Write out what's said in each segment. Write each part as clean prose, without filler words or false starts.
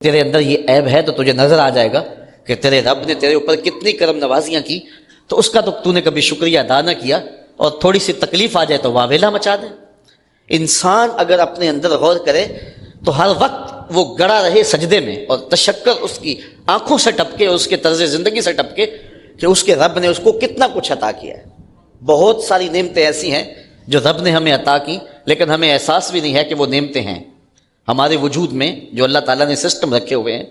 تیرے اندر یہ عیب ہے تو تجھے نظر آ جائے گا کہ تیرے رب نے تیرے اوپر کتنی کرم نوازیاں کی، تو اس کا تو نے کبھی شکریہ ادا نہ کیا، اور تھوڑی سی تکلیف آ جائے تو واویلا مچا دے۔ انسان اگر اپنے اندر غور کرے تو ہر وقت وہ گڑا رہے سجدے میں، اور تشکر اس کی آنکھوں سے ٹپکے، اس کے طرز زندگی سے ٹپکے کہ اس کے رب نے اس کو کتنا کچھ عطا کیا ہے۔ بہت ساری نعمتیں ایسی ہیں جو رب نے ہمیں عطا کی، لیکن ہمیں احساس بھی نہیں ہے کہ وہ نعمتیں ہیں ہمارے وجود میں، جو اللہ تعالیٰ نے سسٹم رکھے ہوئے ہیں۔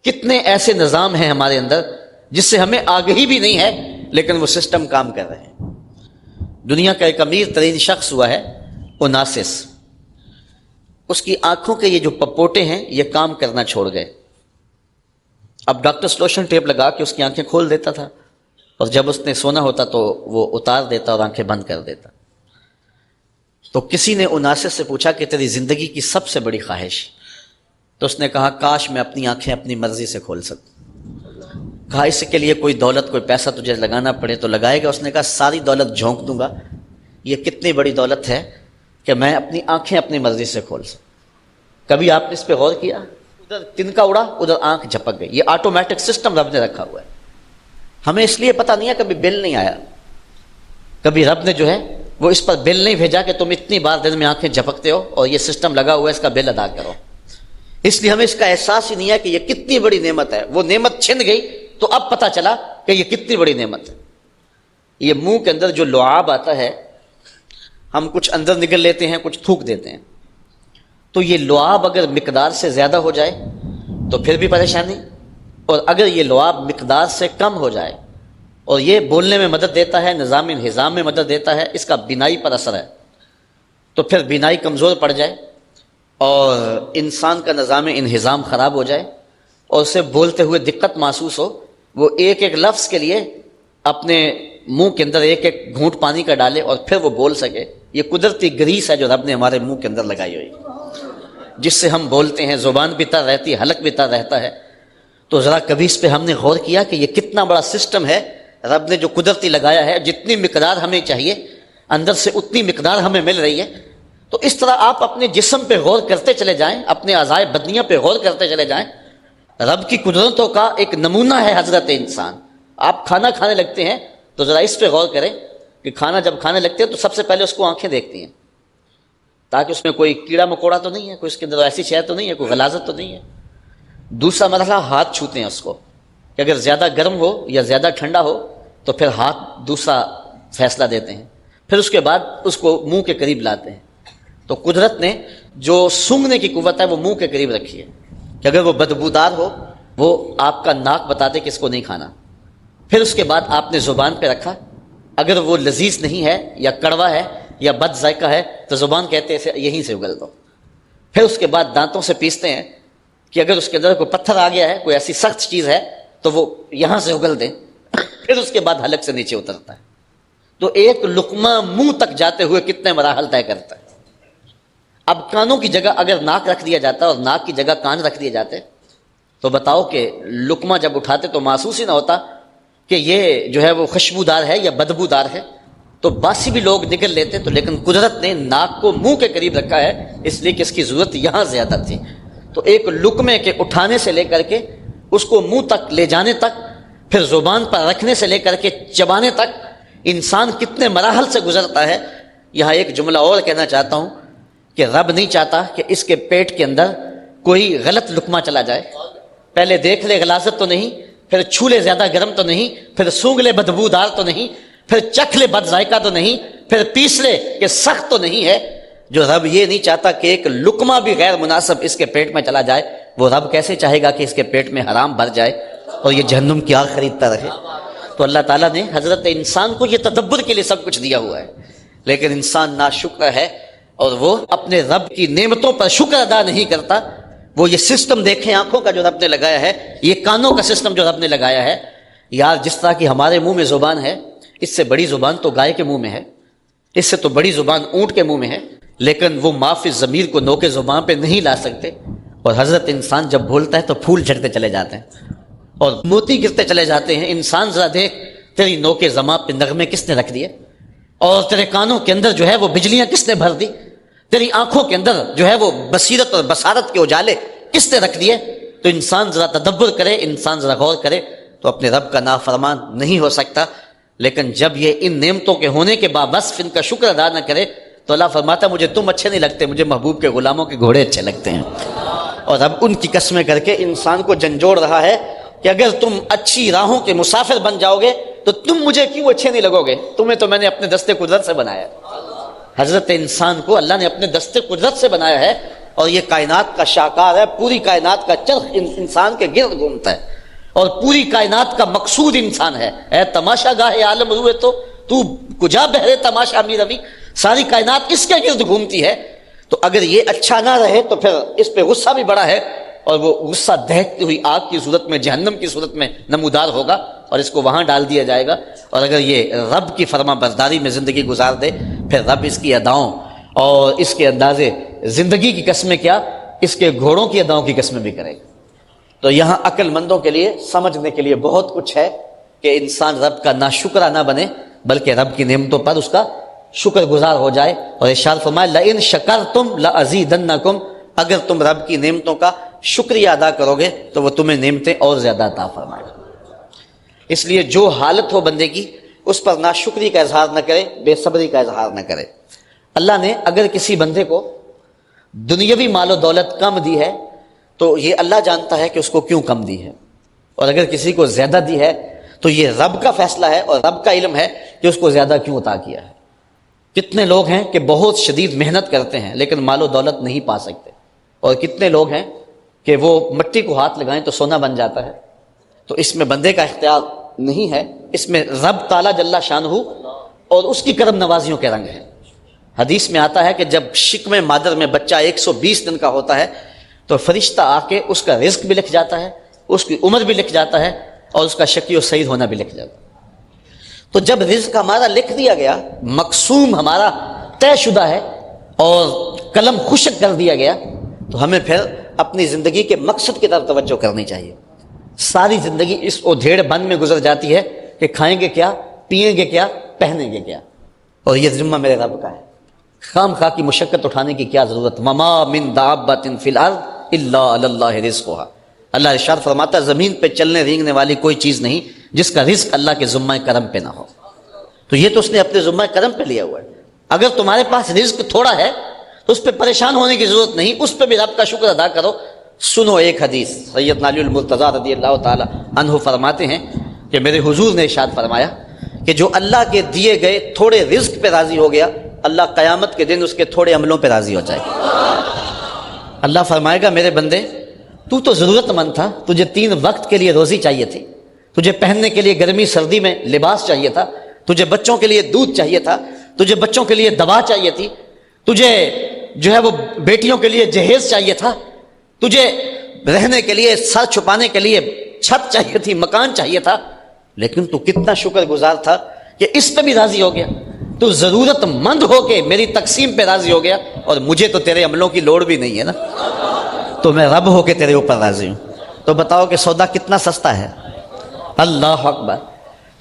کتنے ایسے نظام ہیں ہمارے اندر جس سے ہمیں آگہی بھی نہیں ہے، لیکن وہ سسٹم کام کر رہے ہیں۔ دنیا کا ایک امیر ترین شخص ہوا ہے اوناسس، اس کی آنکھوں کے یہ جو پپوٹے ہیں یہ کام کرنا چھوڑ گئے۔ اب ڈاکٹر سلوشن ٹیپ لگا کے اس کی آنکھیں کھول دیتا تھا، اور جب اس نے سونا ہوتا تو وہ اتار دیتا اور آنکھیں بند کر دیتا۔ تو کسی نے اوناسس سے پوچھا کہ تیری زندگی کی سب سے بڑی خواہش؟ تو اس نے کہا کاش میں اپنی آنکھیں اپنی مرضی سے کھول سکوں۔ کہا اس کے لیے کوئی دولت کوئی پیسہ تجھے لگانا پڑے تو لگائے گا؟ اس نے کہا ساری دولت جھونک دوں گا، یہ کتنی بڑی دولت ہے کہ میں اپنی آنکھیں اپنی مرضی سے کھول سکوں۔ کبھی آپ نے اس پہ غور کیا؟ ادھر تنکا اڑا ادھر آنکھ جھپک گئی، یہ آٹومیٹک سسٹم رب نے رکھا ہوا ہے۔ ہمیں اس لیے پتہ نہیں ہے، کبھی بل نہیں آیا، کبھی رب نے جو ہے وہ اس پر بل نہیں بھیجا کہ تم اتنی بار دن میں آنکھیں جھپکتے ہو اور یہ سسٹم لگا ہوا ہے، اس کا بل ادا کرو۔ اس لیے ہمیں اس کا احساس ہی نہیں ہے کہ یہ کتنی بڑی نعمت ہے۔ وہ نعمت چھن گئی تو اب پتہ چلا کہ یہ کتنی بڑی نعمت ہے۔ یہ منہ کے اندر جو لعاب آتا ہے، ہم کچھ اندر نگل لیتے ہیں، کچھ تھوک دیتے ہیں، تو یہ لعاب اگر مقدار سے زیادہ ہو جائے تو پھر بھی پریشانی، اور اگر یہ لعاب مقدار سے کم ہو جائے اور یہ بولنے میں مدد دیتا ہے، نظام انہضام میں مدد دیتا ہے، اس کا بینائی پر اثر ہے، تو پھر بینائی کمزور پڑ جائے اور انسان کا نظام انہضام خراب ہو جائے اور اسے بولتے ہوئے دقت محسوس ہو، وہ ایک ایک لفظ کے لیے اپنے منہ کے اندر ایک ایک گھونٹ پانی کا ڈالے اور پھر وہ بول سکے۔ یہ قدرتی گریس ہے جو رب نے ہمارے منہ کے اندر لگائی ہوئی، جس سے ہم بولتے ہیں، زبان بھی تر رہتی ہے، حلق بھی تر رہتا ہے۔ تو ذرا کبھی اس پہ ہم نے غور کیا کہ یہ کتنا بڑا سسٹم ہے رب نے جو قدرتی لگایا ہے؟ جتنی مقدار ہمیں چاہیے اندر سے اتنی مقدار ہمیں مل رہی ہے۔ تو اس طرح آپ اپنے جسم پہ غور کرتے چلے جائیں، اپنے اعضائے بدنیہ پہ غور کرتے چلے جائیں۔ رب کی قدرتوں کا ایک نمونہ ہے حضرت انسان۔ آپ کھانا کھانے لگتے ہیں تو ذرا اس پہ غور کریں کہ کھانا جب کھانے لگتے ہیں تو سب سے پہلے اس کو آنکھیں دیکھتی ہیں، تاکہ اس میں کوئی کیڑا مکوڑا تو نہیں ہے، کوئی اس کے اندر ایسی شے تو نہیں ہے، کوئی غلاظت تو نہیں ہے۔ دوسرا مرحلہ ہاتھ چھوتے ہیں اس کو، کہ اگر زیادہ گرم ہو یا زیادہ ٹھنڈا ہو تو پھر ہاتھ دوسرا فیصلہ دیتے ہیں، پھر اس کے بعد اس کو منہ کے قریب لاتے ہیں۔ تو قدرت نے جو سونگھنے کی قوت ہے وہ منہ کے قریب رکھی ہے، کہ اگر وہ بدبودار ہو وہ آپ کا ناک بتاتے کہ اس کو نہیں کھانا۔ پھر اس کے بعد آپ نے زبان پہ رکھا، اگر وہ لذیذ نہیں ہے یا کڑوا ہے یا بد ذائقہ ہے تو زبان کہتے ہیں یہیں سے اگل دو۔ پھر اس کے بعد دانتوں سے پیستے ہیں کہ اگر اس کے اندر کوئی پتھر آ گیا ہے، کوئی ایسی سخت چیز ہے تو وہ یہاں سے اگل دیں۔ پھر اس کے بعد حلق سے نیچے اترتا ہے۔ تو ایک لقمہ منہ تک جاتے ہوئے کتنے مراحل طے کرتا ہے۔ اب کانوں کی جگہ اگر ناک رکھ دیا جاتا اور ناک کی جگہ کان رکھ دیے جاتے تو بتاؤ کہ لقمہ جب اٹھاتے تو محسوس ہی نہ ہوتا کہ یہ جو ہے وہ خوشبودار ہے یا بدبودار ہے، تو باسی بھی لوگ نگل لیتے۔ تو لیکن قدرت نے ناک کو منہ کے قریب رکھا ہے، اس لیے کہ اس کی ضرورت یہاں زیادہ تھی۔ تو ایک لقمے کے اٹھانے سے لے کر کے اس کو منہ تک لے جانے تک، پھر زبان پر رکھنے سے لے کر کے چبانے تک انسان کتنے مراحل سے گزرتا ہے۔ یہاں ایک جملہ اور کہنا چاہتا ہوں کہ رب نہیں چاہتا کہ اس کے پیٹ کے اندر کوئی غلط لقمہ چلا جائے۔ پہلے دیکھ لے غلاظت تو نہیں، پھر چھو لے زیادہ گرم تو نہیں، پھر سونگھ لے بدبودار تو نہیں، پھر چکھ لے بد ذائقہ تو نہیں، پھر پیس لے کہ سخت تو نہیں ہے۔ جو رب یہ نہیں چاہتا کہ ایک لقمہ بھی غیر مناسب اس کے پیٹ میں چلا جائے، وہ رب کیسے چاہے گا کہ اس کے پیٹ میں حرام بھر جائے اور یہ جہنم کی آگ خریدتا رہے؟ تو اللہ تعالیٰ نے حضرت انسان کو یہ تدبر کے لیے سب کچھ دیا ہوا ہے، لیکن انسان ناشکر ہے اور وہ اپنے رب کی نعمتوں پر شکر ادا نہیں کرتا۔ وہ یہ سسٹم دیکھیں آنکھوں کا جو رب نے لگایا ہے، یہ کانوں کا سسٹم جو رب نے لگایا ہے۔ یار جس طرح کی ہمارے منہ میں زبان ہے، اس سے بڑی زبان تو گائے کے منہ میں ہے، اس سے تو بڑی زبان اونٹ کے منہ میں ہے، لیکن وہ معافی ضمیر کو نوکے زبان پہ نہیں لا سکتے۔ اور حضرت انسان جب بولتا ہے تو پھول جھڑتے چلے جاتے ہیں اور موتی گرتے چلے جاتے ہیں۔ انسان ذرا دیکھ، تیری نوکے زبان پہ نغمے کس نے رکھ دیے، اور تیرے کانوں کے اندر جو ہے وہ بجلیاں کس نے بھر دی، تیری آنکھوں کے اندر جو ہے وہ بصیرت اور بصارت کے اجالے کس نے رکھ دیے، تو انسان ذرا تدبر کرے، انسان ذرا غور کرے تو اپنے رب کا نافرمان نہیں ہو سکتا۔ لیکن جب یہ ان نعمتوں کے ہونے کے باوصف ان کا شکر ادا نہ کرے تو اللہ فرماتا مجھے تم اچھے نہیں لگتے، مجھے محبوب کے غلاموں کے گھوڑے اچھے لگتے ہیں۔ اور اب ان کی قسمیں کر کے انسان کو جھنجھوڑ رہا ہے کہ اگر تم اچھی راہوں کے مسافر بن جاؤ گے تو تم مجھے کیوں اچھے نہیں لگو گے، تمہیں تو میں نے اپنے دستے قدرت سے بنایا۔ حضرت انسان کو اللہ نے اپنے دستے قدرت سے بنایا ہے، اور یہ کائنات کا شاہکار ہے، پوری کائنات کا چرخ انسان کے گرد گھومتا ہے، اور پوری کائنات کا مقصود انسان ہے۔ اے تماشا گاہ عالم روئے تو کجا بہرے تماشا می روی، ساری کائنات اس کے گرد گھومتی ہے۔ تو اگر یہ اچھا نہ رہے تو پھر اس پہ غصہ بھی بڑا ہے، اور وہ غصہ دہتی ہوئی آگ کی صورت میں، جہنم کی صورت میں نمودار ہوگا، اور اس کو وہاں ڈال دیا جائے گا۔ اور اگر یہ رب کی فرما برداری میں زندگی گزار دے، پھر رب اس کی اداؤں اور اس کے اندازے زندگی کی قسمیں کیا، اس کے گھوڑوں کی اداؤں کی قسمیں بھی کرے گا۔ تو یہاں عقل مندوں کے لیے سمجھنے کے لیے بہت کچھ ہے کہ انسان رب کا ناشکرا نہ بنے، بلکہ رب کی نعمتوں پر اس کا شکر گزار ہو جائے۔ اور ارشاد فرمایا لئن شکرتم لازیدنکم، اگر تم رب کی نعمتوں کا شکریہ ادا کرو گے تو وہ تمہیں نعمتیں اور زیادہ عطا فرمائے گا۔ اس لیے جو حالت ہو بندے کی، اس پر ناشکری کا اظہار نہ کرے، بے صبری کا اظہار نہ کرے۔ اللہ نے اگر کسی بندے کو دنیاوی مال و دولت کم دی ہے تو یہ اللہ جانتا ہے کہ اس کو کیوں کم دی ہے، اور اگر کسی کو زیادہ دی ہے تو یہ رب کا فیصلہ ہے اور رب کا علم ہے کہ اس کو زیادہ کیوں عطا کیا ہے۔ کتنے لوگ ہیں کہ بہت شدید محنت کرتے ہیں لیکن مال و دولت نہیں پا سکتے، اور کتنے لوگ ہیں کہ وہ مٹی کو ہاتھ لگائیں تو سونا بن جاتا ہے۔ تو اس میں بندے کا اختیار نہیں ہے، اس میں رب تعالیٰ جل شانہ اور اس کی کرم نوازیوں کے رنگ ہیں۔ حدیث میں آتا ہے کہ جب شکم مادر میں بچہ 120 دن کا ہوتا ہے تو فرشتہ آ کے اس کا رزق بھی لکھ جاتا ہے، اس کی عمر بھی لکھ جاتا ہے، اور اس کا شقی و سعید ہونا بھی لکھ جاتا ہے۔ تو جب رزق ہمارا لکھ دیا گیا، مقسوم ہمارا طے شدہ ہے اور قلم خشک کر دیا گیا، تو ہمیں پھر اپنی زندگی کے مقصد کی طرف توجہ کرنی چاہیے۔ ساری زندگی اس ادھیڑ بن میں گزر جاتی ہے کہ کھائیں گے کیا، پیئیں گے کیا، پہنیں گے کیا، اور یہ ذمہ میرے رب کا ہے۔ خام خواہ کی مشقت اٹھانے کی کیا ضرورت؟ وما من دابۃ فی الارض الا علی اللہ رزقها، اللہ ارشاد فرماتا ہے زمین پہ چلنے رینگنے والی کوئی چیز نہیں جس کا رزق اللہ کے ذمہ کرم پہ نہ ہو۔ تو یہ تو اس نے اپنے ذمہ کرم پہ لیا ہوا ہے۔ اگر تمہارے پاس رزق تھوڑا ہے تو اس پہ پریشان ہونے کی ضرورت نہیں، اس پہ بھی رب کا شکر ادا کرو۔ سنو ایک حدیث، سیدنا علی المرتضیٰ رضی اللہ تعالی عنہ فرماتے ہیں کہ میرے حضور نے ارشاد فرمایا کہ جو اللہ کے دیے گئے تھوڑے رزق پہ راضی ہو گیا، اللہ قیامت کے دن اس کے تھوڑے عملوں پہ راضی ہو جائے گا۔ اللہ فرمائے گا میرے بندے تو ضرورت مند تھا، تجھے 3 وقت کے لیے روزی چاہیے تھی، تجھے پہننے کے لیے گرمی سردی میں لباس چاہیے تھا، تجھے بچوں کے لیے دودھ چاہیے تھا، تجھے بچوں کے لیے دوا چاہیے تھی، تجھے جو ہے وہ بیٹیوں کے لیے جہیز چاہیے تھا، تجھے رہنے کے لیے سر چھپانے کے لیے چھت چاہیے تھی، مکان چاہیے تھا، لیکن تو کتنا شکر گزار تھا کہ اس پہ بھی راضی ہو گیا۔ تو ضرورت مند ہو کے میری تقسیم پہ راضی ہو گیا، اور مجھے تو تیرے عملوں کی لوڑ بھی نہیں ہے نا، تو میں رب ہو کے تیرے اوپر راضی ہوں۔ تو بتاؤ کہ سودا کتنا سستا ہے۔ اللہ اکبر۔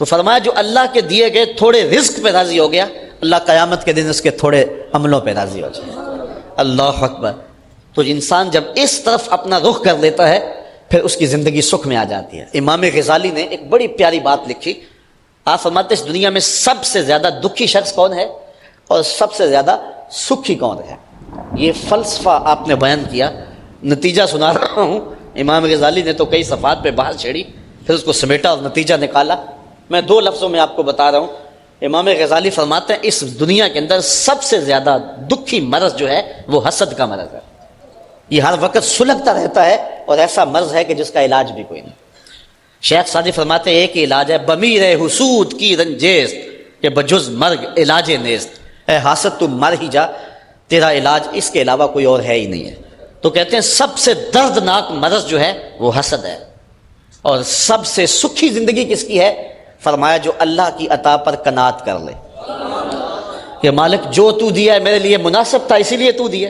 تو فرمایا جو اللہ کے دیے گئے تھوڑے رزق پہ راضی ہو گیا، اللہ قیامت کے دن اس کے تھوڑے عملوں پہ راضی ہو جائے۔ اللہ اکبر۔ تو انسان جب اس طرف اپنا رخ کر لیتا ہے پھر اس کی زندگی سکھ میں آ جاتی ہے۔ امام غزالی نے ایک بڑی پیاری بات لکھی، آپ فرماتے ہیں اس دنیا میں سب سے زیادہ دکھی شخص کون ہے اور سب سے زیادہ سکھی کون ہے؟ یہ فلسفہ آپ نے بیان کیا، نتیجہ سنا رہا ہوں۔ امام غزالی نے تو کئی صفحات پہ بحث چھیڑی، پھر اس کو سمیٹا اور نتیجہ نکالا۔ میں 2 لفظوں میں آپ کو بتا رہا ہوں۔ امام غزالی فرماتے ہیں اس دنیا کے اندر سب سے زیادہ دکھی مرض جو ہے وہ حسد کا مرض ہے۔ یہ ہر وقت سلگتا رہتا ہے اور ایسا مرض ہے کہ جس کا علاج بھی کوئی نہیں۔ شیخ سعدی فرماتے ہیں ایک ہی علاج ہے، بمیر حسود کی رنجیست کہ بجز مرگ علاج نیست، اے حاسد تو مر ہی جا، تیرا علاج اس کے علاوہ کوئی اور ہے ہی نہیں ہے۔ تو کہتے ہیں سب سے دردناک مرض جو ہے وہ حسد ہے، اور سب سے سکھی زندگی کس کی ہے؟ فرمایا جو اللہ کی عطا پر قناعت کر لے کہ مالک جو تو دیا ہے میرے لیے مناسب تھا اسی لیے تو دیا،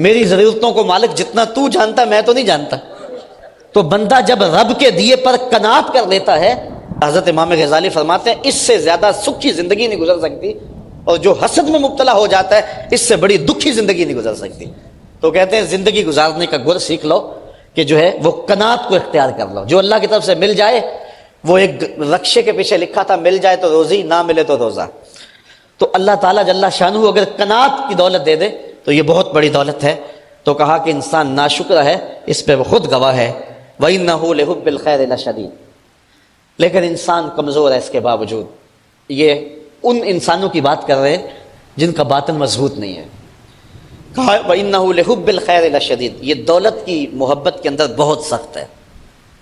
میری ضرورتوں کو مالک جتنا تو جانتا میں تو نہیں جانتا۔ تو بندہ جب رب کے دیے پر قناعت کر لیتا ہے، حضرت امام غزالی فرماتے ہیں اس سے زیادہ سکھی زندگی نہیں گزر سکتی، اور جو حسد میں مبتلا ہو جاتا ہے اس سے بڑی دکھی زندگی نہیں گزر سکتی۔ تو کہتے ہیں زندگی گزارنے کا گر سیکھ لو کہ جو ہے وہ قناعت کو اختیار کر لو. جو اللہ کی طرف سے مل جائے، وہ ایک رقشے کے پیچھے لکھا تھا مل جائے تو روزی، نہ ملے تو روزہ. تو اللہ تعالیٰ جل شانہ اگر قناعت کی دولت دے دے تو یہ بہت بڑی دولت ہے. تو کہا کہ انسان ناشکر ہے، اس پہ وہ خود گواہ ہے. وَإِنَّهُ لِحُبِّ الْخَيْرِ لَشَدِيدٌ. لیکن انسان کمزور ہے اس کے باوجود. یہ ان انسانوں کی بات کر رہے ہیں جن کا باطن مضبوط نہیں ہے. کہا وَإِنَّهُ لِحُبِّ الْخَيْرِ لَشَدِيدٌ. یہ دولت کی محبت کے اندر بہت سخت ہے.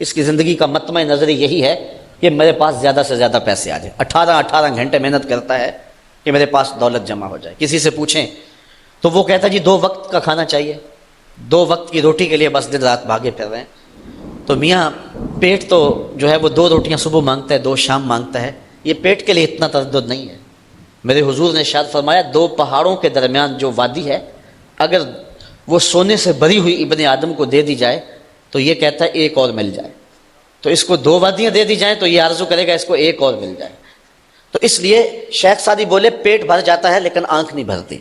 اس کی زندگی کا مطمع نظری یہی ہے کہ میرے پاس زیادہ سے زیادہ پیسے آ جائیں. 18 گھنٹے محنت کرتا ہے کہ میرے پاس دولت جمع ہو جائے. کسی سے پوچھیں تو وہ کہتا ہے جی 2 وقت کا کھانا چاہیے، 2 وقت کی روٹی کے لیے بس دن رات بھاگے پھر رہے ہیں. تو میاں پیٹ تو جو ہے وہ 2 روٹیاں صبح مانگتا ہے، 2 شام مانگتا ہے. یہ پیٹ کے لیے اتنا تردد نہیں ہے. میرے حضور نے ارشاد فرمایا 2 پہاڑوں کے درمیان جو وادی ہے، اگر وہ سونے سے بھری ہوئی ابن آدم کو دے دی جائے تو یہ کہتا ہے ایک اور مل جائے. تو اس کو 2 وادیاں دے دی جائیں تو یہ آرزو کرے گا اس کو ایک اور مل جائے. تو اس لیے شیخ سعدی بولے پیٹ بھر جاتا ہے لیکن آنکھ نہیں بھرتی.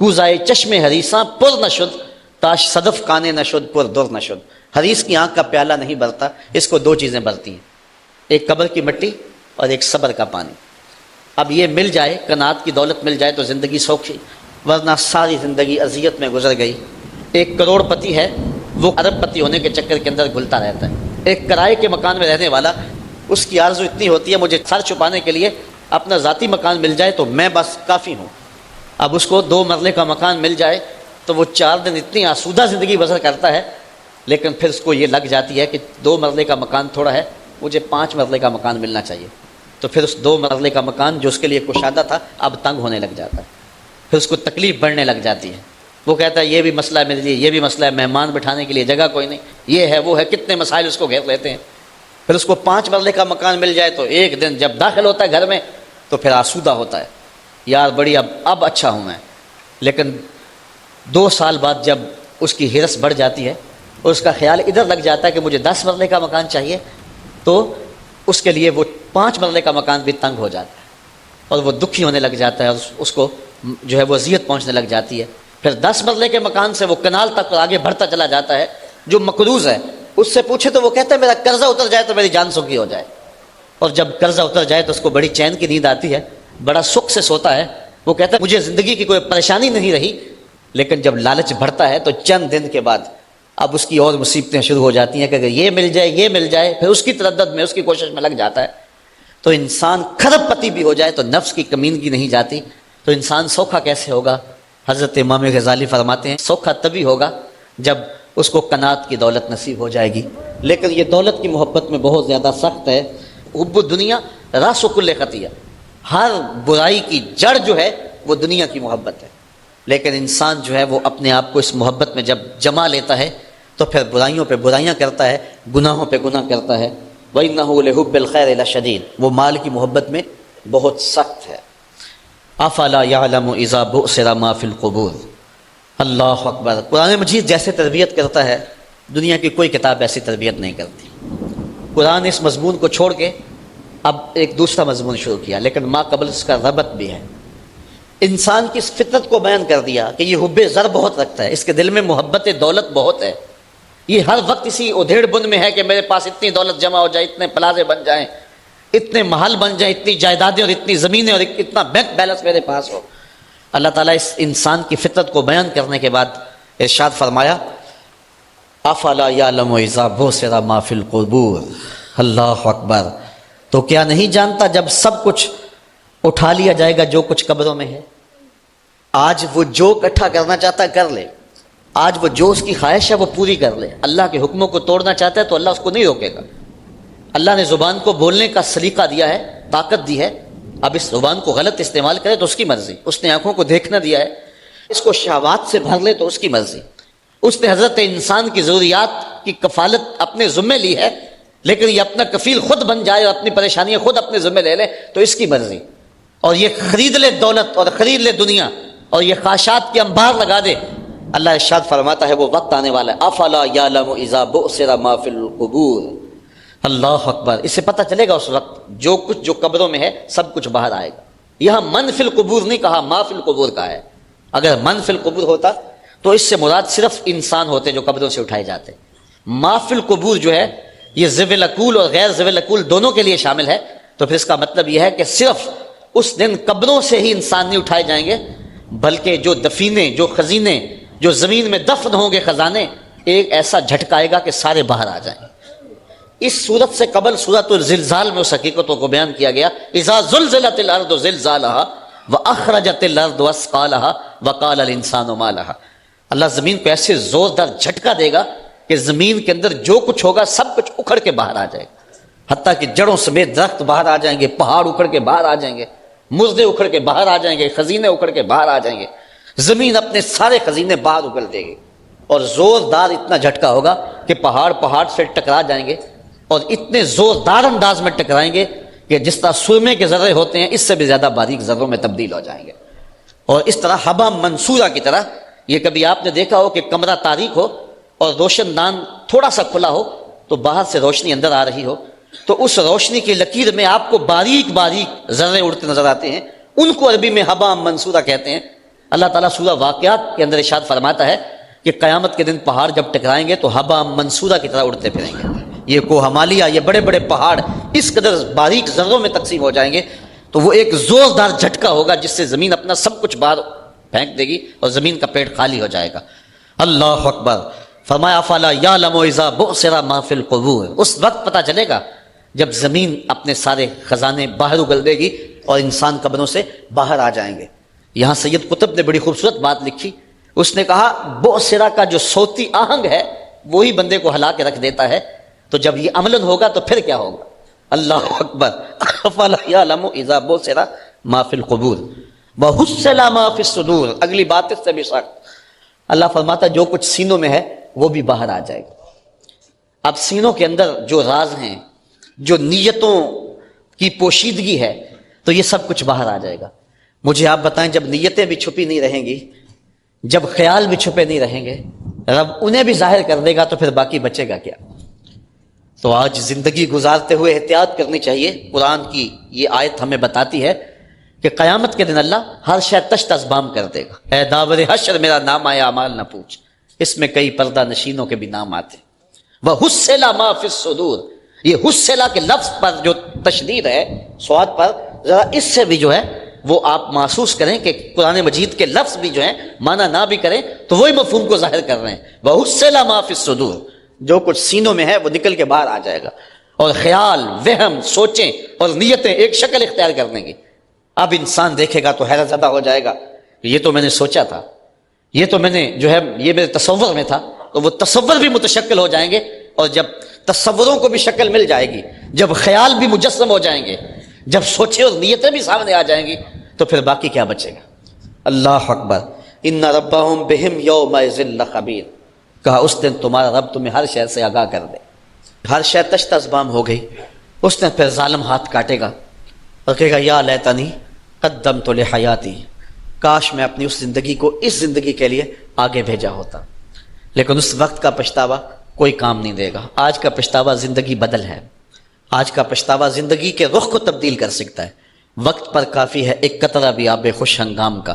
کوزائے چشم حریصاں پر نشد، تاش صدف کانے نشد پر در نشد. حریص کی آنکھ کا پیالہ نہیں بھرتا، اس کو 2 چیزیں بھرتی ہیں، ایک قبر کی مٹی اور ایک صبر کا پانی. اب یہ مل جائے، قناعت کی دولت مل جائے تو زندگی سوکھی، ورنہ ساری زندگی اذیت میں گزر گئی. 1 کروڑ پتی ہے، وہ ارب پتی ہونے کے چکر کے اندر گھلتا رہتا ہے. ایک کرائے کے مکان میں رہنے والا، اس کی آرزو اتنی ہوتی ہے مجھے سر چھپانے کے لیے اپنا ذاتی مکان مل جائے تو میں بس کافی ہوں. اب اس کو 2 مرلے کا مکان مل جائے تو وہ 4 دن اتنی آسودہ زندگی بسر کرتا ہے، لیکن پھر اس کو یہ لگ جاتی ہے کہ 2 مرلے کا مکان تھوڑا ہے، مجھے 5 مرلے کا مکان ملنا چاہیے. تو پھر اس 2 مرلے کا مکان جو اس کے لیے کشادہ تھا اب تنگ ہونے لگ جاتا ہے. پھر اس کو تکلیف بڑھنے لگ جاتی ہے. وہ کہتا ہے یہ بھی مسئلہ ہے میرے لیے، یہ بھی مسئلہ ہے، مہمان بٹھانے کے لیے جگہ کوئی نہیں، یہ ہے وہ ہے، کتنے مسائل اس کو گھیر لیتے ہیں. پھر اس کو 5 مرلے کا مکان مل جائے تو ایک دن جب داخل ہوتا ہے گھر میں تو پھر آسودہ ہوتا ہے، یار بڑی اب اچھا ہوں میں. لیکن 2 سال بعد جب اس کی ہرس بڑھ جاتی ہے اور اس کا خیال ادھر لگ جاتا ہے کہ مجھے 10 مرلے کا مکان چاہیے، تو اس کے لیے وہ 5 مرلے کا مکان بھی تنگ ہو جاتا ہے اور وہ دکھی ہونے لگ جاتا ہے اور اس کو جو ہے وہ اذیت پہنچنے لگ جاتی ہے. پھر 10 مرلے کے مکان سے وہ کنال تک آگے بڑھتا چلا جاتا ہے. جو مقروض ہے اس سے پوچھے تو وہ کہتا ہے میرا قرضہ اتر جائے تو میری جان سوکھی ہو جائے. اور جب قرضہ اتر جائے تو اس کو بڑی چین کی نیند آتی ہے، بڑا سکھ سے سوتا ہے. وہ کہتا ہے مجھے زندگی کی کوئی پریشانی نہیں رہی. لیکن جب لالچ بڑھتا ہے تو چند دن کے بعد اب اس کی اور مصیبتیں شروع ہو جاتی ہیں کہ اگر یہ مل جائے یہ مل جائے. پھر اس کی تردد میں، اس کی کوشش میں لگ جاتا ہے. تو انسان کھرب پتی بھی ہو جائے تو نفس کی کمینگی نہیں جاتی. تو انسان سوکھا کیسے ہوگا؟ حضرت امام غزالی فرماتے ہیں سوکھا تبھی ہوگا جب اس کو قناعت کی دولت نصیب ہو جائے گی. لیکن یہ دولت کی محبت میں بہت زیادہ سخت ہے. حب الدنیا راس کل خطیہ، ہر برائی کی جڑ جو ہے وہ دنیا کی محبت ہے. لیکن انسان جو ہے وہ اپنے آپ کو اس محبت میں جب جما لیتا ہے تو پھر برائیوں پہ برائیاں کرتا ہے، گناہوں پہ گناہ کرتا ہے. وَإِنَّهُ لِحُبِّ الْخَيْرِ لَشَدِيدٌ. وہ مال کی محبت میں بہت سخت ہے. افلا يعلم اذا بؤسر ما في القبور. اللہ اکبر. قرآن مجید جیسے تربیت کرتا ہے دنیا کی کوئی کتاب ایسی تربیت نہیں کرتی. قرآن اس مضمون کو چھوڑ کے اب ایک دوسرا مضمون شروع کیا، لیکن ما قبل اس کا ربط بھی ہے. انسان کی اس فطرت کو بیان کر دیا کہ یہ حب زر بہت رکھتا ہے، اس کے دل میں محبت دولت بہت ہے. یہ ہر وقت اسی ادھیڑ بن میں ہے کہ میرے پاس اتنی دولت جمع ہو جائے، اتنے پلازے بن جائیں، اتنے محل بن جائیں، اتنی جائیدادیں اور اتنی زمینیں اور اتنا بینک بیلنس میرے پاس ہو. اللہ تعالیٰ اس انسان کی فطرت کو بیان کرنے کے بعد ارشاد فرمایا افلا یعلم اذا بؤسر ما فی القبور. اللہ اکبر. تو کیا نہیں جانتا جب سب کچھ اٹھا لیا جائے گا جو کچھ قبروں میں ہے. آج وہ جو اکٹھا کرنا چاہتا ہے کر لے، آج وہ جو اس کی خواہش ہے وہ پوری کر لے. اللہ کے حکموں کو توڑنا چاہتا ہے تو اللہ اس کو نہیں روکے گا. اللہ نے زبان کو بولنے کا سلیقہ دیا ہے، طاقت دی ہے. اب اس زبان کو غلط استعمال کرے تو اس کی مرضی. اس نے آنکھوں کو دیکھنا دیا ہے، اس کو شہوات سے بھر لے تو اس کی مرضی. اس نے حضرت انسان کی ضروریات کی کفالت اپنے ذمے لی ہے، لیکن یہ اپنا کفیل خود بن جائے اور اپنی پریشانیاں خود اپنے ذمے لے لے تو اس کی مرضی. اور یہ خرید لے دولت اور خرید لے دنیا اور یہ خواہشات کے انبار لگا دے. اللہ ارشاد فرماتا ہے وہ وقت آنے والا ہے افلا یعلم اذا بؤسر ما فی القبور. اللہ اکبر. اس سے پتہ چلے گا اس وقت جو کچھ جو قبروں میں ہے سب کچھ باہر آئے گا. یہاں من فی القبور نہیں کہا، ما فی القبور کا ہے. اگر من فی القبور ہوتا تو اس سے مراد صرف انسان ہوتے جو قبروں سے اٹھائے جاتے. مافی القبور جو ہے یہ ذوی العقول اور غیر ذوی العقول دونوں کے لیے شامل ہے، تو پھر اس کا مطلب یہ ہے کہ صرف اس دن قبروں سے ہی انسان نہیں اٹھائے جائیں گے، بلکہ جو دفینے، جو خزینے، جو زمین میں دفن ہوں گے خزانے، ایک ایسا جھٹکا آئے گا کہ سارے باہر آ جائیں گے۔ اس صورت سے قبل سورۃ الزلزال میں اس حقیقتوں کو بیان کیا گیا، اذا زلزلت الارض زلزالها واخرجت الارض اثقالها وقال الانسان ما لها۔ اللہ زمین کو ایسے زوردار جھٹکا دے گا کہ زمین کے اندر جو کچھ ہوگا سب کچھ اکھڑ کے باہر آ جائے گا، حتیٰ کہ جڑوں سمیت درخت باہر آ جائیں گے، پہاڑ اکھڑ کے باہر آ جائیں گے، مردے اکھڑ کے باہر آ جائیں گے، خزینے اکھڑ کے باہر آ جائیں گے، زمین اپنے سارے خزینے باہر اگل دے گی، اور زوردار اتنا جھٹکا ہوگا کہ پہاڑ سے ٹکرا جائیں گے، اور اتنے زوردار انداز میں ٹکرائیں گے کہ جس طرح سرمے کے ذرے ہوتے ہیں اس سے بھی زیادہ باریک ذروں میں تبدیل ہو جائیں گے، اور اس طرح حبا منصورہ کی طرح۔ یہ کبھی آپ نے دیکھا ہو کہ کمرہ تاریک ہو اور روشن دان تھوڑا سا کھلا ہو تو باہر سے روشنی اندر آ رہی ہو، تو اس روشنی کی لکیر میں آپ کو باریک باریک ذرے اڑتے نظر آتے ہیں، ان کو عربی میں حبا منصورہ کہتے ہیں۔ اللہ تعالیٰ سورہ واقعات کے اندر ارشاد فرماتا ہے کہ قیامت کے دن پہاڑ جب ٹکرائیں گے تو حبا منصورہ کی طرح اڑتے پھریں گے۔ یہ کوہ ہمالیہ، یہ بڑے بڑے پہاڑ اس قدر باریک ذروں میں تقسیم ہو جائیں گے، تو وہ ایک زوردار جھٹکا ہوگا جس سے زمین اپنا سب کچھ باہر پھینک دے گی اور زمین کا پیٹ خالی ہو جائے گا۔ اللہ اکبر۔ فرمایا افلا یعلم اذا بعثر ما فی القبور، اس وقت پتہ چلے گا جب زمین اپنے سارے خزانے باہر اگل دے گی اور انسان قبروں سے باہر آ جائیں گے۔ یہاں سید قطب نے بڑی خوبصورت بات لکھی، اس نے کہا بعثرہ کا جو صوتی آہنگ ہے وہی بندے کو ہلا کے رکھ دیتا ہے، تو جب یہ عملاً ہوگا تو پھر کیا ہوگا؟ اللہ اکبر۔ افلا یعلم اذا بعثر ما فی القبور وحصل ما فی الصدور، اگلی بات اس سے بھی سخت۔ اللہ فرماتا جو کچھ سینوں میں ہے وہ بھی باہر آ جائے گا۔ اب سینوں کے اندر جو راز ہیں، جو نیتوں کی پوشیدگی ہے، تو یہ سب کچھ باہر آ جائے گا۔ مجھے آپ بتائیں جب نیتیں بھی چھپی نہیں رہیں گی، جب خیال بھی چھپے نہیں رہیں گے، رب انہیں بھی ظاہر کر دے گا تو پھر باقی بچے گا کیا؟ تو آج زندگی گزارتے ہوئے احتیاط کرنی چاہیے۔ قرآن کی یہ آیت ہمیں بتاتی ہے کہ قیامت کے دن اللہ ہر شے تشت ازبام کر دے گا۔ اے داور حشر میرا نام آیا اعمال نہ پوچھ، اس میں کئی پردہ نشینوں کے بھی نام آتے۔ وَحُصِّلَ مَا فِي الصُّدُورِ، یہ حُصِّلَ کے لفظ پر جو تشدید ہے صاد پر، ذرا اس سے بھی جو ہے وہ آپ محسوس کریں کہ قرآن مجید کے لفظ بھی جو ہیں معنی نہ بھی کریں تو وہی مفہوم کو ظاہر کر رہے ہیں۔ وَحُصِّلَ مَا فِي الصُّدُورِ، جو کچھ سینوں میں ہے وہ نکل کے باہر آ جائے گا، اور خیال، وہم، سوچیں اور نیتیں ایک شکل اختیار کر لیں گی۔ اب انسان دیکھے گا تو حیرت زدہ ہو جائے گا کہ یہ تو میں نے سوچا تھا، یہ تو میں نے جو ہے یہ میرے تصور میں تھا، تو وہ تصور بھی متشکل ہو جائیں گے، اور جب تصوروں کو بھی شکل مل جائے گی، جب خیال بھی مجسم ہو جائیں گے، جب سوچیں اور نیتیں بھی سامنے آ جائیں گی، تو پھر باقی کیا بچے گا؟ اللہ اکبر۔ ان ربہم بہم یومئذ لخبیر، کہا اس دن تمہارا رب تمہیں ہر شے سے آگاہ کر دے۔ ہر شے تشت ازبام ہو گئی، اس نے پھر ظالم ہاتھ کاٹے گا اور کہے گا یا لیتنی قدمت لحیاتی، کاش میں اپنی اس زندگی کو اس زندگی کے لیے آگے بھیجا ہوتا۔ لیکن اس وقت کا پچھتاوا کوئی کام نہیں دے گا۔ آج کا پچھتاوا زندگی بدل ہے، آج کا پچھتاوا زندگی کے رخ کو تبدیل کر سکتا ہے۔ وقت پر کافی ہے ایک قطرہ بھی آب خوش ہنگام کا،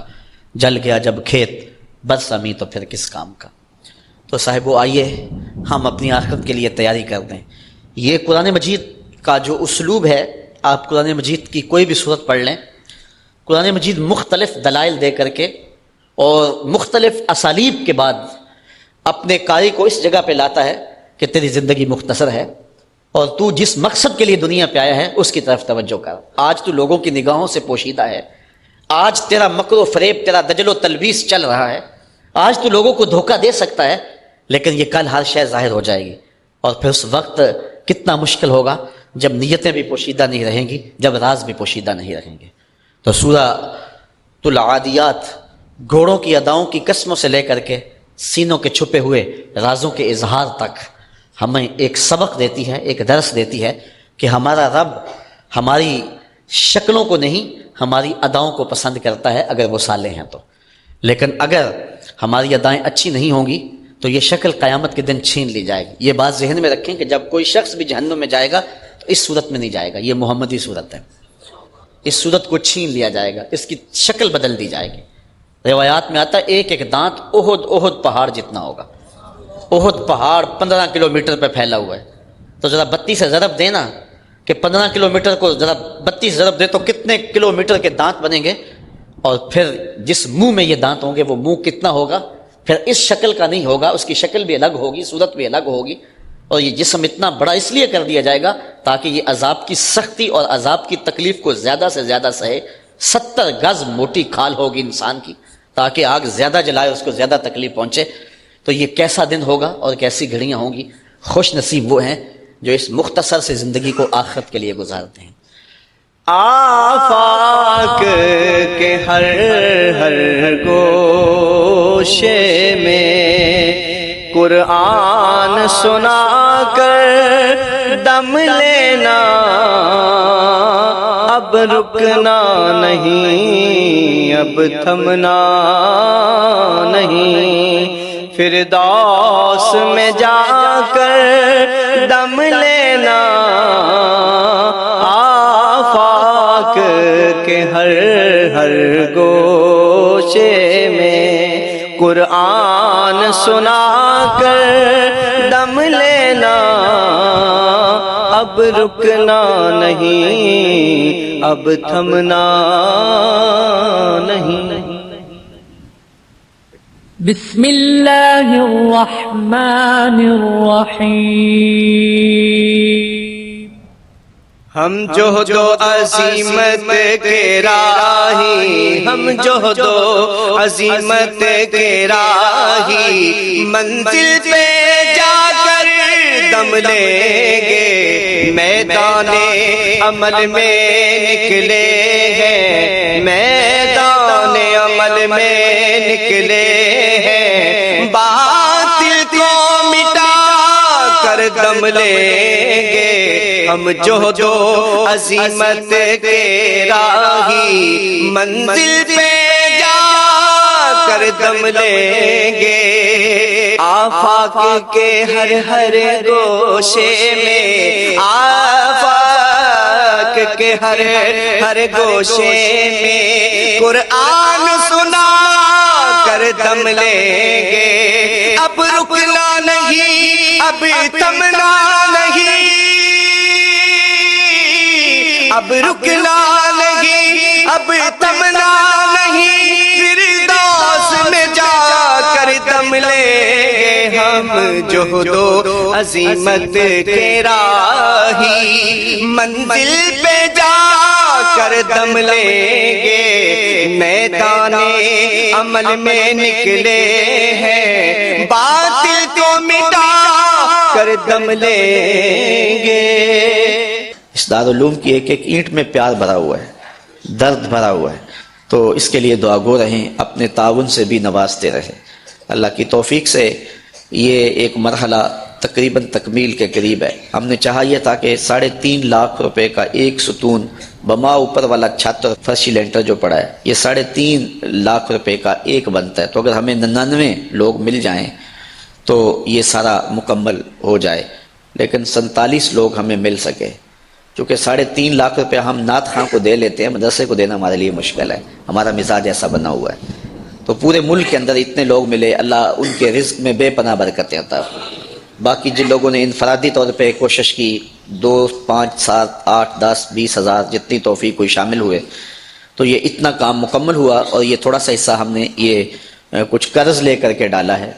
جل گیا جب کھیت برسمی تو پھر کس کام کا۔ تو صاحبو آئیے ہم اپنی آخرت کے لیے تیاری کر دیں۔ یہ قرآن مجید کا جو اسلوب ہے، آپ قرآن مجید کی کوئی بھی صورت پڑھ لیں، قرآن مجید مختلف دلائل دے کر کے اور مختلف اسالیب کے بعد اپنے قاری کو اس جگہ پہ لاتا ہے کہ تیری زندگی مختصر ہے اور تو جس مقصد کے لیے دنیا پہ آیا ہے اس کی طرف توجہ کر۔ آج تو لوگوں کی نگاہوں سے پوشیدہ ہے، آج تیرا مکر و فریب، تیرا دجل و تلبیس چل رہا ہے، آج تو لوگوں کو دھوکہ دے سکتا ہے، لیکن یہ کل ہر شے ظاہر ہو جائے گی، اور پھر اس وقت کتنا مشکل ہوگا جب نیتیں بھی پوشیدہ نہیں رہیں گی، جب راز بھی پوشیدہ نہیں رہیں گے۔ تو سورہ العادیات گھوڑوں کی اداؤں کی قسموں سے لے کر کے سینوں کے چھپے ہوئے رازوں کے اظہار تک ہمیں ایک سبق دیتی ہے، ایک درس دیتی ہے کہ ہمارا رب ہماری شکلوں کو نہیں، ہماری اداؤں کو پسند کرتا ہے اگر وہ صالح ہیں تو، لیکن اگر ہماری ادائیں اچھی نہیں ہوں گی تو یہ شکل قیامت کے دن چھین لی جائے گی۔ یہ بات ذہن میں رکھیں کہ جب کوئی شخص بھی جہنم میں جائے گا تو اس صورت میں نہیں جائے گا، یہ محمدی صورت ہے، اس صورت کو چھین لیا جائے گا، اس کی شکل بدل دی جائے گی۔ روایات میں آتا ہے ایک ایک دانت احد پہاڑ جتنا ہوگا، احد پہاڑ 15 کلومیٹر پہ پھیلا ہوا ہے، تو ذرا 32 سے ضرب دینا کہ 15 کلومیٹر کو ذرا 32 ضرب دے تو کتنے کلومیٹر کے دانت بنیں گے، اور پھر جس منہ میں یہ دانت ہوں گے وہ منہ کتنا ہوگا، پھر اس شکل کا نہیں ہوگا، اس کی شکل بھی الگ ہوگی، صورت بھی الگ ہوگی، اور یہ جسم اتنا بڑا اس لیے کر دیا جائے گا تاکہ یہ عذاب کی سختی اور عذاب کی تکلیف کو زیادہ سے زیادہ سہے۔ 70 گز موٹی کھال ہوگی انسان کی تاکہ آگ زیادہ جلائے، اس کو زیادہ تکلیف پہنچے۔ تو یہ کیسا دن ہوگا اور کیسی گھڑیاں ہوں گی۔ خوش نصیب وہ ہیں جو اس مختصر سے زندگی کو آخرت کے لیے گزارتے ہیں۔ آفاق کے ہر ہر گوشے میں قرآن سنا کر دم لینا، اب رکنا نہیں، اب تھمنا نہیں، فردوس میں جا کر دم لینا، آفاق کے ہر ہر گوشے میں قرآن سنا کر دم لینا، اب رکنا نہیں، اب تھمنا نہیں۔ بسم اللہ الرحمن الرحیم۔ ہم جوہد و عظیمت کے راہی، ہم جوہد و عظیمت کے راہی، منزل پہ جا کر دم لیں گے، میدان عمل میں نکلے ہیں، میدان عمل میں نکلے ہیں، باطل کو مٹا کر دم لیں گے، ہم جوہد و عظیمت کے راہی، منزل پہ جا کر دم لیں گے، آفاق کے ہر ہر گوشے میں، آفاق کے ہر ہر گوشے میں قرآن سنا کر دم لیں گے، اب رکنا نہیں، اب تھمنا نہیں، اب رکنا نہیں، اب تھمنا نہیں، فردوس میں جا کر دم لیں گے، ہم جوہد و عظیمت کے راہی، منزل پہ جا کر دم لیں گے، میدان عمل میں نکلے ہیں، باطل کو مٹا کر دم لیں گے۔ اس دارالعلوم کی ایک ایک اینٹ میں پیار بھرا ہوا ہے، درد بھرا ہوا ہے، تو اس کے لیے دعا گو رہیں، اپنے تعاون سے بھی نوازتے رہیں۔ اللہ کی توفیق سے یہ ایک مرحلہ تقریباً تکمیل کے قریب ہے۔ ہم نے چاہا یہ تھا کہ 3.5 لاکھ روپے کا ایک ستون بما اوپر والا چھت اور فرشی لینٹر جو پڑا ہے، یہ 3.5 لاکھ روپے کا ایک بنتا ہے، تو اگر ہمیں 99 لوگ مل جائیں تو یہ سارا مکمل ہو جائے، لیکن 47 لوگ ہمیں مل سکے، چونکہ 3.5 لاکھ روپے ہم نعت خاں کو دے لیتے ہیں، مدرسے کو دینا ہمارے لیے مشکل ہے، ہمارا مزاج ایسا بنا ہوا ہے، تو پورے ملک کے اندر اتنے لوگ ملے، اللہ ان کے رزق میں بے پناہ برکتیں عطا فرمائے۔ باقی جن لوگوں نے انفرادی طور پہ کوشش کی، 2 5 7 8 10 20 ہزار جتنی توفیق کوئی شامل ہوئے، تو یہ اتنا کام مکمل ہوا، اور یہ تھوڑا سا حصہ ہم نے یہ کچھ قرض لے کر کے ڈالا ہے۔